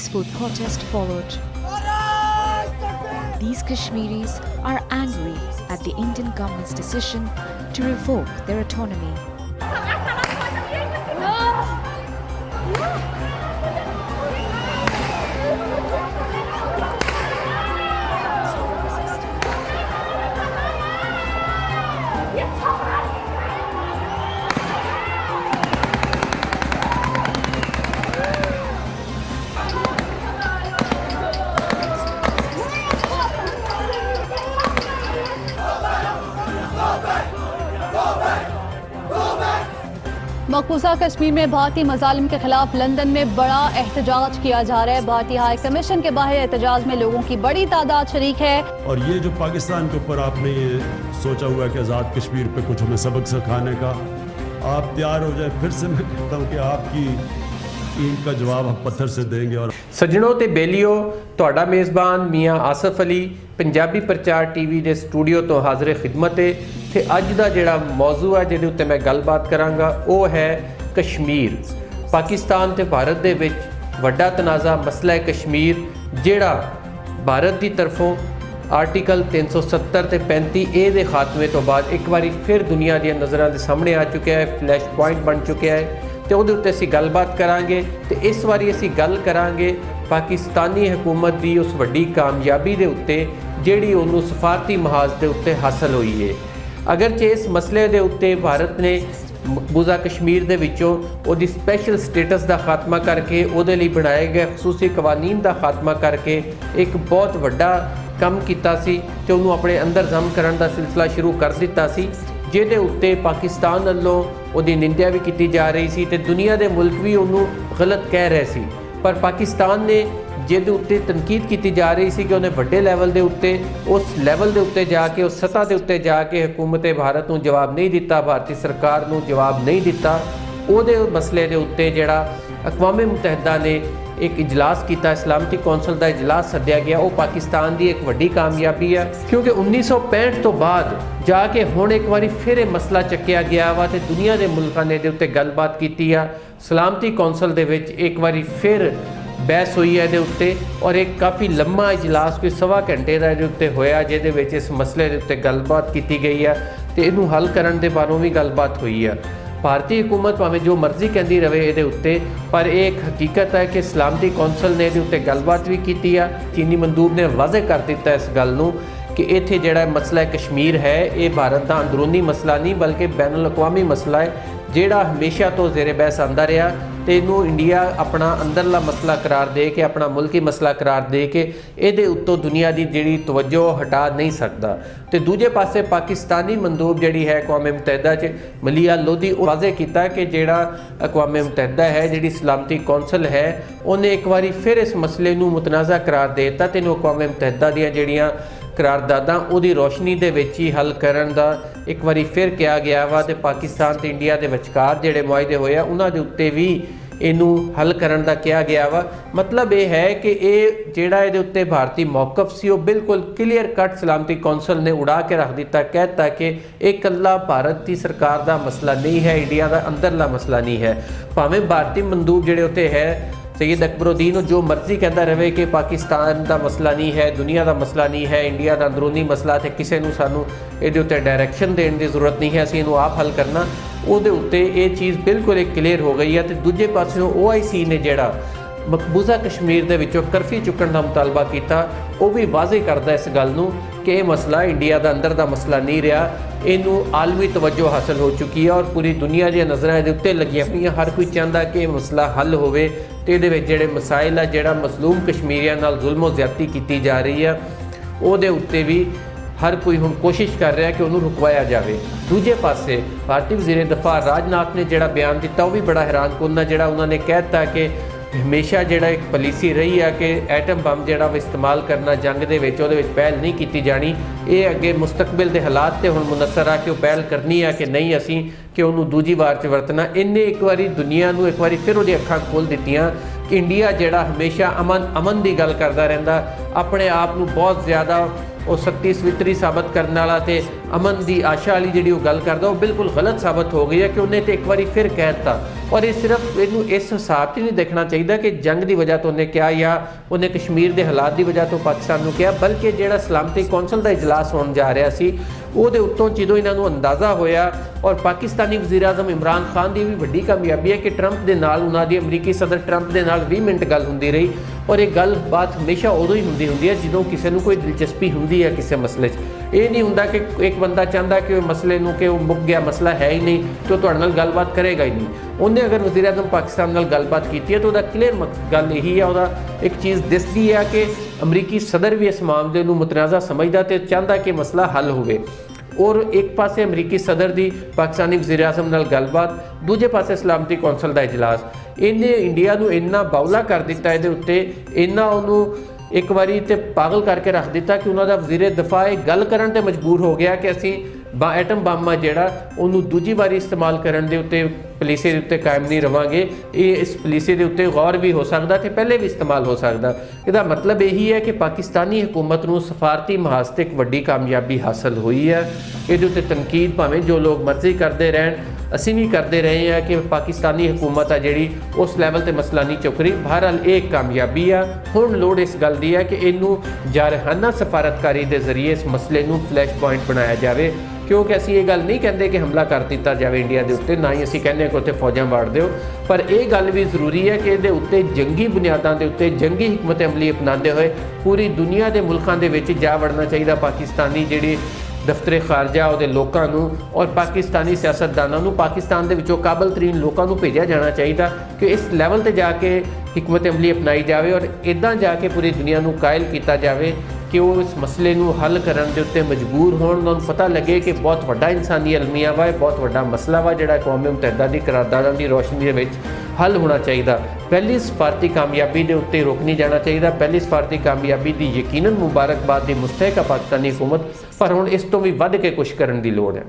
peaceful protest followed. These Kashmiris are angry at the Indian government's decision to revoke their autonomy. मकबूजा Kashmir में भारतीय मजालिम के खिलाफ London में बड़ा एहतजाज किया जा रहा है। भारतीय हाई कमीशन के बाहर एहतजाज में लोगों की बड़ी तादाद शरीक है। और ये जो पाकिस्तान के ऊपर आपने ये सोचा हुआ है कि आज़ाद कश्मीर पे कुछ हमें सबक सिखाने का, आप तैयार हो जाए। फिर से मैं कहता हूँ कि आपकी ईंट का जवाब हम पत्थर से देंगे। और सज्जनों ते बेलियो, तुहाडा मेज़बान मियाँ आसिफ अली पंजाबी प्रचार टीवी के स्टूडियो तो हाज़िर खिदमत है। ਤੇ ਅੱਜ ਦਾ ਜਿਹੜਾ ਮੌਜੂ ਹੈ ਜਿਹਦੇ ਉੱਤੇ ਮੈਂ ਗੱਲਬਾਤ ਕਰਾਂਗਾ ਉਹ ਹੈ ਕਸ਼ਮੀਰ। ਪਾਕਿਸਤਾਨ ਤੇ ਭਾਰਤ ਦੇ ਵਿੱਚ ਵੱਡਾ ਤਨਾਜ਼ਾ ਮਸਲਾ ਹੈ ਕਸ਼ਮੀਰ, ਜਿਹੜਾ ਭਾਰਤ ਦੀ ਤਰਫੋਂ ਆਰਟੀਕਲ 370 ਤੇ 35A ਦੇ ਖਾਤਮੇ ਤੋਂ ਬਾਅਦ ਇੱਕ ਵਾਰੀ ਫਿਰ ਦੁਨੀਆ ਦੀਆਂ ਨਜ਼ਰਾਂ ਦੇ ਸਾਹਮਣੇ ਆ ਚੁੱਕਿਆ ਹੈ, ਫਲੈਸ਼ ਪੁਆਇੰਟ ਬਣ ਚੁੱਕਿਆ ਹੈ ਤੇ ਉਹਦੇ ਉੱਤੇ ਅਸੀਂ ਗੱਲਬਾਤ ਕਰਾਂਗੇ। ਤੇ ਇਸ ਵਾਰੀ ਅਸੀਂ ਗੱਲ ਕਰਾਂਗੇ ਪਾਕਿਸਤਾਨੀ ਹਕੂਮਤ ਦੀ ਉਸ ਵੱਡੀ ਕਾਮਯਾਬੀ ਦੇ ਉੱਤੇ ਜਿਹੜੀ ਉਹਨੂੰ ਸਫਾਰਤੀ ਮਹਾਜ਼ ਦੇ ਉੱਤੇ ਹਾਸਲ ਹੋਈ ਹੈ। ਅਗਰਚੇ ਇਸ ਮਸਲੇ ਦੇ ਉੱਤੇ ਭਾਰਤ ਨੇ ਮਕਬੂਜ਼ਾ ਕਸ਼ਮੀਰ ਦੇ ਵਿੱਚੋਂ ਉਹਦੀ ਸਪੈਸ਼ਲ ਸਟੇਟਸ ਦਾ ਖਾਤਮਾ ਕਰਕੇ ਉਹਦੇ ਲਈ ਬਣਾਏ ਗਏ ਖਸੂਸੀ ਕਵਾਨੀਨ ਦਾ ਖਾਤਮਾ ਕਰਕੇ ਇੱਕ ਬਹੁਤ ਵੱਡਾ ਕੰਮ ਕੀਤਾ ਸੀ ਤੇ ਉਹਨੂੰ ਆਪਣੇ ਅੰਦਰ ਜ਼ਮ ਕਰਨ ਦਾ ਸਿਲਸਿਲਾ ਸ਼ੁਰੂ ਕਰ ਦਿੱਤਾ ਸੀ, ਜਿਹਦੇ ਉੱਤੇ ਪਾਕਿਸਤਾਨ ਵੱਲੋਂ ਉਹਦੀ ਨਿੰਦਿਆ ਵੀ ਕੀਤੀ ਜਾ ਰਹੀ ਸੀ ਤੇ ਦੁਨੀਆ ਦੇ ਮੁਲਕ ਵੀ ਉਹਨੂੰ ਗਲਤ ਕਹਿ ਰਹੇ ਸੀ। ਪਰ ਪਾਕਿਸਤਾਨ ਨੇ ਜਿਹਦੇ ਉੱਤੇ ਤਨਕੀਦ ਕੀਤੀ ਜਾ ਰਹੀ ਸੀ ਕਿ ਉਹਨੇ ਵੱਡੇ ਲੈਵਲ ਦੇ ਉੱਤੇ ਉਸ ਲੈਵਲ ਦੇ ਉੱਤੇ ਜਾ ਕੇ ਉਸ ਸਤ੍ਹਾ ਦੇ ਉੱਤੇ ਜਾ ਕੇ ਹਕੂਮਤ ਭਾਰਤ ਨੂੰ ਜਵਾਬ ਨਹੀਂ ਦਿੱਤਾ, ਭਾਰਤੀ ਸਰਕਾਰ ਨੂੰ ਜਵਾਬ ਨਹੀਂ ਦਿੱਤਾ। ਉਹਦੇ ਮਸਲੇ ਦੇ ਉੱਤੇ ਜਿਹੜਾ ਅਕਵਾਮ ਮੁਤਹਿਦਾ ਨੇ ਇੱਕ ਇਜਲਾਸ ਕੀਤਾ, ਸਲਾਮਤੀ ਕੌਂਸਲ ਦਾ ਇਜਲਾਸ ਸੱਦਿਆ ਗਿਆ, ਉਹ ਪਾਕਿਸਤਾਨ ਦੀ ਇੱਕ ਵੱਡੀ ਕਾਮਯਾਬੀ ਹੈ ਕਿਉਂਕਿ 1965 ਤੋਂ ਬਾਅਦ ਜਾ ਕੇ ਹੁਣ ਇੱਕ ਵਾਰੀ ਫਿਰ ਇਹ ਮਸਲਾ ਚੱਕਿਆ ਗਿਆ ਵਾ ਤੇ ਦੁਨੀਆ ਦੇ ਮੁਲਕਾਂ ਨੇ ਇਹਦੇ ਉੱਤੇ ਗੱਲਬਾਤ ਕੀਤੀ ਆ। ਸਲਾਮਤੀ ਕੌਂਸਲ ਦੇ ਵਿੱਚ ਇੱਕ ਵਾਰੀ ਫਿਰ ਬਹਿਸ ਹੋਈ ਹੈ ਇਹਦੇ ਉੱਤੇ ਔਰ ਇੱਕ ਕਾਫੀ ਲੰਮਾ ਇਜਲਾਸ ਕੋਈ ਸਵਾ ਘੰਟੇ ਦਾ ਇਹਦੇ ਉੱਤੇ ਹੋਇਆ, ਜਿਹਦੇ ਵਿੱਚ ਇਸ ਮਸਲੇ ਦੇ ਉੱਤੇ ਗੱਲਬਾਤ ਕੀਤੀ ਗਈ ਹੈ ਤੇ ਇਹਨੂੰ ਹੱਲ ਕਰਨ ਦੇ ਬਾਰੇ ਵੀ ਗੱਲਬਾਤ ਹੋਈ ਹੈ। ਭਾਰਤੀ ਹਕੂਮਤ ਭਾਵੇਂ ਜੋ ਮਰਜ਼ੀ ਕਹਿੰਦੀ ਰਹੇ ਇਹਦੇ ਉੱਤੇ, ਪਰ ਇਹ ਇੱਕ ਹਕੀਕਤ ਹੈ ਕਿ ਸਲਾਮਤੀ ਕੌਂਸਲ ਨੇ ਇਹਦੇ ਉੱਤੇ ਗੱਲਬਾਤ ਵੀ ਕੀਤੀ ਆ। ਚੀਨੀ ਮੰਦੂਬ ਨੇ ਵਾਜ਼ਿਹ ਕਰ ਦਿੱਤਾ ਇਸ ਗੱਲ ਨੂੰ ਕਿ ਇੱਥੇ ਜਿਹੜਾ ਮਸਲਾ ਕਸ਼ਮੀਰ ਹੈ ਇਹ ਭਾਰਤ ਦਾ ਅੰਦਰੂਨੀ ਮਸਲਾ ਨਹੀਂ ਬਲਕਿ ਬੈਨ ਅਲ-ਅਕਵਾਮੀ ਮਸਲਾ ਹੈ, ਜਿਹੜਾ ਹਮੇਸ਼ਾ ਤੋਂ ਜ਼ੇਰੇ ਬਹਿਸ ਆਉਂਦਾ ਰਿਹਾ ਤੇ ਇਹਨੂੰ ਇੰਡੀਆ ਆਪਣਾ ਅੰਦਰਲਾ ਮਸਲਾ ਕਰਾਰ ਦੇ ਕੇ, ਆਪਣਾ ਮੁਲਕੀ ਮਸਲਾ ਕਰਾਰ ਦੇ ਕੇ ਇਹਦੇ ਉੱਤੋਂ ਦੁਨੀਆ ਦੀ ਜਿਹੜੀ ਤਵੱਜੋ ਹਟਾ ਨਹੀਂ ਸਕਦਾ। ਤੇ ਦੂਜੇ ਪਾਸੇ ਪਾਕਿਸਤਾਨੀ ਮੰਦੂਬ ਜਿਹੜੀ ਹੈ ਅਕਵਾਮ ਮੁਤਹਿਦਾ 'ਚ ਮਲੀਆ ਲੋਧੀ, ਉਹ ਵਾਜ਼ਿਹ ਕੀਤਾ ਕਿ ਜਿਹੜਾ ਅਕਵਾਮ ਮੁਤਹਿਦਾ ਹੈ, ਜਿਹੜੀ ਸਲਾਮਤੀ ਕੌਂਸਲ ਹੈ, ਉਹਨੇ ਇੱਕ ਵਾਰੀ ਫਿਰ ਇਸ ਮਸਲੇ ਨੂੰ ਮੁਤਨਾਜ਼ਾ ਕਰਾਰ ਦੇ ਦਿੱਤਾ ਤੇ ਇਹਨੂੰ ਅਕਵਾਮ ਮੁਤਹਿਦਾ ਦੀਆਂ ਜਿਹੜੀਆਂ ਕਰਾਰਦਾਦਾਂ ਉਹਦੀ ਰੋਸ਼ਨੀ ਦੇ ਵਿੱਚ ਹੀ ਹੱਲ ਕਰਨ ਦਾ ਇੱਕ ਵਾਰੀ ਫਿਰ ਕਿਹਾ ਗਿਆ ਵਾ ਤੇ ਪਾਕਿਸਤਾਨ ਤੇ ਇੰਡੀਆ ਦੇ ਵਿਚਕਾਰ ਜਿਹੜੇ ਮੁਆਹਦੇ ਹੋਏ ਆ ਉਹਨਾਂ ਦੇ ਉੱਤੇ ਵੀ ਇਹਨੂੰ ਹੱਲ ਕਰਨ ਦਾ ਕਿਹਾ ਗਿਆ ਵਾ। ਮਤਲਬ ਇਹ ਹੈ ਕਿ ਇਹ ਜਿਹੜਾ ਇਹਦੇ ਉੱਤੇ ਭਾਰਤੀ ਮੌਕਫ ਸੀ ਉਹ ਬਿਲਕੁਲ ਕਲੀਅਰ ਕੱਟ ਸਲਾਮਤੀ ਕੌਂਸਲ ਨੇ ਉਡਾ ਕੇ ਰੱਖ ਦਿੱਤਾ, ਕਹਿਤਾ ਕਿ ਇਹ ਇਕੱਲਾ ਭਾਰਤ ਦੀ ਸਰਕਾਰ ਦਾ ਮਸਲਾ ਨਹੀਂ ਹੈ, ਇੰਡੀਆ ਦਾ ਅੰਦਰਲਾ ਮਸਲਾ ਨਹੀਂ ਹੈ। ਭਾਵੇਂ ਭਾਰਤੀ ਮੰਦੂਬ ਜਿਹੜੇ ਉੱਤੇ ਹੈ सैयद अकबरुद्दीन जो मर्जी कहता रहे कि पाकिस्तान का मसला नहीं है, दुनिया का मसला नहीं है, इंडिया का अंदरूनी मसला तो किसी को सानू ये उत्ते डायरैक्शन देने की जरूरत नहीं है, असीं इहनूं आप हल करना। उहदे उत्ते ये चीज़ बिल्कुल एक क्लीयर हो गई है। तो दूजे पासों OIC ने जिहड़ा मकबूजा कश्मीर दे विचों कर्फ्यू चुकण का मुतालबा किया, वो भी वाज़े करता इस गल नूं कि यह मसला इंडिया का अंदर का मसला नहीं रहा, इनू आलमी तवज्जो हासिल हो चुकी है और पूरी दुनिया दी नज़रां इहदे उत्ते लगियां पईयां। हर कोई चाहता कि मसला हल होवे ते इहदे विच जिहड़े मसाइल है, जिहड़ा मजलूम कश्मीरियां नाल जुल्मो ज़्यादती की जा रही है, उहदे उत्ते भी हर कोई हुण कोशिश कर रहा है कि उन्होंने रुकवाया जाए। दूजे पासे भारतीय वज़ीर दफा राजनाथ ने जिहड़ा बयान दिता वो भी बड़ा हैरानकुन है, जिहड़ा उन्होंने कहता कि हमेशा जिहड़ा एक पॉलिसी रही है कि एटम बम जिहड़ा इस्तेमाल करना जंग दे विच उहदे विच पहल नहीं की जानी। ये अगे मुस्तकबिल के हालात ते हुण मुनसर आ कि वो पहल करनी है कि नहीं, असीं कि उन्होंने दूजी बार च वरतना। इन्हें एक बारी दुनिया नूं एक बारी फिर उहदी अखां खोल दित्तियां ਇੰਡੀਆ ਜਿਹੜਾ ਹਮੇਸ਼ਾ ਅਮਨ ਦੀ ਗੱਲ ਕਰਦਾ ਰਹਿੰਦਾ, ਆਪਣੇ ਆਪ ਨੂੰ ਬਹੁਤ ਜ਼ਿਆਦਾ ਉਹ ਸੱਤੀ ਸਵਿਤਰੀ ਸਾਬਤ ਕਰਨ ਵਾਲਾ ਤੇ ਅਮਨ ਦੀ ਆਸ਼ਾ ਵਾਲੀ ਜਿਹੜੀ ਉਹ ਗੱਲ ਕਰਦਾ, ਉਹ ਬਿਲਕੁਲ ਗਲਤ ਸਾਬਤ ਹੋ ਗਈ ਹੈ ਕਿ ਉਹਨੇ ਤੇ ਇੱਕ ਵਾਰੀ ਫਿਰ ਕਹਿ ਦਿੱਤਾ। ਔਰ ਇਹ ਸਿਰਫ ਇਹਨੂੰ ਇਸ ਹਿਸਾਬ 'ਚ ਨਹੀਂ ਦੇਖਣਾ ਚਾਹੀਦਾ ਕਿ ਜੰਗ ਦੀ ਵਜ੍ਹਾ ਤੋਂ ਉਹਨੇ ਕਿਹਾ ਜਾਂ ਉਹਨੇ ਕਸ਼ਮੀਰ ਦੇ ਹਾਲਾਤ ਦੀ ਵਜ੍ਹਾ ਤੋਂ ਪਾਕਿਸਤਾਨ ਨੂੰ ਕਿਹਾ, ਬਲਕਿ ਜਿਹੜਾ ਸਲਾਮਤੀ ਕੌਂਸਲ ਦਾ ਇਜਲਾਸ ਹੋਣ ਜਾ ਰਿਹਾ ਸੀ ਉਹਦੇ ਉੱਤੋਂ ਜਦੋਂ ਇਹਨਾਂ ਨੂੰ ਅੰਦਾਜ਼ਾ ਹੋਇਆ। ਔਰ ਪਾਕਿਸਤਾਨੀ ਵਜ਼ੀਰ ਆਜ਼ਮ ਇਮਰਾਨ ਖਾਨ ਦੀ ਵੀ ਵੱਡੀ ਕਾਮਯਾਬੀ ਹੈ ਕਿ ਟਰੰਪ ਦੇ ਨਾਲ ਉਹਨਾਂ ਦੀ ਅਮਰੀਕੀ ਸਦਰ ਟਰੰਪ ਦੇ ਨਾਲ 20 ਮਿੰਟ ਗੱਲ ਹੁੰਦੀ ਰਹੀ। ਔਰ ਇਹ ਗੱਲਬਾਤ ਹਮੇਸ਼ਾ ਉਦੋਂ ਹੀ ਹੁੰਦੀ ਹੈ ਜਦੋਂ ਕਿਸੇ ਨੂੰ ਕੋਈ ਦਿਲਚਸਪੀ ਹੁੰਦੀ ਹੈ ਕਿਸੇ ਮਸਲੇ 'ਚ। ਇਹ ਨਹੀਂ ਹੁੰਦਾ ਕਿ ਇੱਕ ਬੰਦਾ ਚਾਹੁੰਦਾ ਕਿ ਉਹ ਮਸਲੇ ਨੂੰ ਕਿ ਉਹ ਮੁੱਕ ਗਿਆ, ਮਸਲਾ ਹੈ ਹੀ ਨਹੀਂ, ਤੇ ਉਹ ਤੁਹਾਡੇ ਨਾਲ ਗੱਲਬਾਤ ਕਰੇਗਾ ਹੀ ਨਹੀਂ। ਉਹਨੇ ਅਗਰ ਵਜ਼ੀਰ ਆਜ਼ਮ ਪਾਕਿਸਤਾਨ ਨਾਲ ਗੱਲਬਾਤ ਕੀਤੀ ਹੈ ਤਾਂ ਉਹਦਾ ਕਲੀਅਰ ਗੱਲ ਇਹੀ ਹੈ, ਉਹਦਾ ਇੱਕ ਚੀਜ਼ ਦਿਸਦੀ ਹੈ ਕਿ ਅਮਰੀਕੀ ਸਦਰ ਵੀ ਇਸ ਮਾਮਲੇ ਨੂੰ ਮੁਤਨਾਜ਼ਾ ਸਮਝਦਾ ਤੇ ਚਾਹੁੰਦਾ ਕਿ ਮਸਲਾ ਹੱਲ ਹੋਵੇ। ਔਰ ਇੱਕ ਪਾਸੇ ਅਮਰੀਕੀ ਸਦਰ ਦੀ ਪਾਕਿਸਤਾਨੀ ਵਜ਼ੀਰ ਆਜ਼ਮ ਨਾਲ ਗੱਲਬਾਤ, ਦੂਜੇ ਪਾਸੇ ਸਲਾਮਤੀ ਕੌਂਸਲ ਦਾ ਇਜਲਾਸ। ਇਹਨੇ ਇੰਡੀਆ ਨੂੰ ਇੰਨਾ ਬਾਉਲਾ ਕਰ ਦਿੱਤਾ, ਇਹਦੇ ਉੱਤੇ ਇੰਨਾ ਉਹਨੂੰ ਇੱਕ ਵਾਰੀ ਤੇ ਪਾਗਲ ਕਰਕੇ ਰੱਖ ਦਿੱਤਾ ਕਿ ਉਹਨਾਂ ਦਾ ਵਜ਼ੀਰ ਦਫਾ ਇਹ ਗੱਲ ਕਰਨ ਤੇ ਮਜਬੂਰ ਹੋ ਗਿਆ ਕਿ ਅਸੀਂ ਐਟਮ ਬੰਬ ਆ ਜਿਹੜਾ ਉਹਨੂੰ ਦੂਜੀ ਵਾਰੀ ਇਸਤੇਮਾਲ ਕਰਨ ਦੇ ਉੱਤੇ ਪਾਲਿਸੀ ਦੇ ਉੱਤੇ ਕਾਇਮ ਨਹੀਂ ਰਵਾਂਗੇ। ਇਹ ਇਸ ਪਾਲਿਸੀ ਦੇ ਉੱਤੇ ਗੌਰ ਵੀ ਹੋ ਸਕਦਾ ਤੇ ਪਹਿਲੇ ਵੀ ਇਸਤੇਮਾਲ ਹੋ ਸਕਦਾ। ਇਹਦਾ ਮਤਲਬ ਇਹੀ ਹੈ ਕਿ ਪਾਕਿਸਤਾਨੀ ਹਕੂਮਤ ਨੂੰ ਸਫਾਰਤੀ ਮਹਾਜ਼ ਤੇ ਇੱਕ ਵੱਡੀ ਕਾਮਯਾਬੀ ਹਾਸਲ ਹੋਈ ਹੈ। ਇਹਦੇ ਉੱਤੇ ਤਨਕੀਦ ਭਾਵੇਂ ਜੋ ਲੋਕ ਮਰਜ਼ੀ ਕਰਦੇ ਰਹਿਣ, ਅਸੀਂ ਵੀ ਕਰਦੇ ਰਹੇ ਹਾਂ ਕਿ ਪਾਕਿਸਤਾਨੀ ਹਕੂਮਤ ਆ ਜਿਹੜੀ ਉਸ ਲੈਵਲ ਤੇ ਮਸਲਾ ਨਹੀਂ ਚੁੱਕ ਰਹੀ। ਬਹਰਹਾਲ ਇਹ ਇੱਕ ਕਾਮਯਾਬੀ ਆ। ਹੁਣ ਲੋੜ ਇਸ ਗੱਲ ਦੀ ਹੈ ਕਿ ਇਹਨੂੰ ਜਾਰਹਾਨਾ ਸਫਾਰਤਕਾਰੀ ਦੇ ਜ਼ਰੀਏ ਇਸ ਮਸਲੇ ਨੂੰ ਫਲੈਸ਼ ਪੁਆਇੰਟ ਬਣਾਇਆ ਜਾਵੇ, ਕਿਉਂਕਿ ਅਸੀਂ ਇਹ ਗੱਲ ਨਹੀਂ ਕਹਿੰਦੇ ਕਿ ਹਮਲਾ ਕਰ ਦਿੱਤਾ ਜਾਵੇ ਇੰਡੀਆ ਦੇ ਉੱਤੇ, ਨਾ ਹੀ ਅਸੀਂ ਕਹਿੰਦੇ ਕਿ ਉੱਥੇ ਫੌਜਾਂ ਵਾੜ ਦਿਓ, ਪਰ ਇਹ ਗੱਲ ਵੀ ਜ਼ਰੂਰੀ ਹੈ ਕਿ ਇਹਦੇ ਉੱਤੇ ਜੰਗੀ ਬੁਨਿਆਦਾਂ ਦੇ ਉੱਤੇ ਜੰਗੀ ਹਕਮਤ ਅਮਲੀ ਅਪਣਾਉਂਦੇ ਹੋਏ ਪੂਰੀ ਦੁਨੀਆ ਦੇ ਮੁਲਕਾਂ ਦੇ ਵਿੱਚ ਜਾ ਵੜਨਾ ਚਾਹੀਦਾ ਪਾਕਿਸਤਾਨੀ ਜਿਹੜੀ ਦਫ਼ਤਰੇ ਖਾਰਜਾ ਉਹਦੇ ਲੋਕਾਂ ਨੂੰ ਔਰ ਪਾਕਿਸਤਾਨੀ ਸਿਆਸਤਦਾਨਾਂ ਨੂੰ, ਪਾਕਿਸਤਾਨ ਦੇ ਵਿੱਚੋਂ ਕਾਬਲ ਤਰੀਨ ਲੋਕਾਂ ਨੂੰ ਭੇਜਿਆ ਜਾਣਾ ਚਾਹੀਦਾ ਕਿ ਇਸ ਲੈਵਲ ਤੇ ਜਾ ਕੇ ਹਕਮਤ ਅਮਲੀ ਅਪਣਾਈ ਜਾਵੇ ਔਰ ਇੱਦਾਂ ਜਾ ਕੇ ਪੂਰੀ ਦੁਨੀਆ ਨੂੰ ਕਾਇਲ ਕੀਤਾ ਜਾਵੇ ਕਿ ਉਹ ਇਸ ਮਸਲੇ ਨੂੰ ਹੱਲ ਕਰਨ ਦੇ ਉੱਤੇ ਮਜਬੂਰ ਹੋਣ। ਉਹਨਾਂ ਨੂੰ ਪਤਾ ਲੱਗੇ ਕਿ ਬਹੁਤ ਵੱਡਾ ਇਨਸਾਨੀ ਅਲਮੀਆ ਵਾ, ਬਹੁਤ ਵੱਡਾ ਮਸਲਾ ਵਾ ਜਿਹੜਾ ਕੌਮ ਮੁਤੱਹਿਦਾ ਦੀ ਕਰਾਰਦਾਦਾਂ ਦੀ ਰੋਸ਼ਨੀ ਦੇ ਵਿੱਚ ਹੱਲ ਹੋਣਾ ਚਾਹੀਦਾ। ਪਹਿਲੀ ਸਫਾਰਤੀ ਕਾਮਯਾਬੀ ਦੇ ਉੱਤੇ ਰੁਕ ਨਹੀਂ ਜਾਣਾ ਚਾਹੀਦਾ। ਪਹਿਲੀ ਸਫਾਰਤੀ ਕਾਮਯਾਬੀ ਦੀ ਯਕੀਨਨ ਮੁਬਾਰਕਬਾਦ ਦੀ ਮੁਸਤਹਿਕ ਹੈ ਪਾਕਿਸਤਾਨੀ ਹਕੂਮਤ, ਪਰ ਹੁਣ ਇਸ ਤੋਂ ਵੀ ਵੱਧ ਕੇ ਕੁਛ ਕਰਨ ਦੀ ਲੋੜ ਹੈ।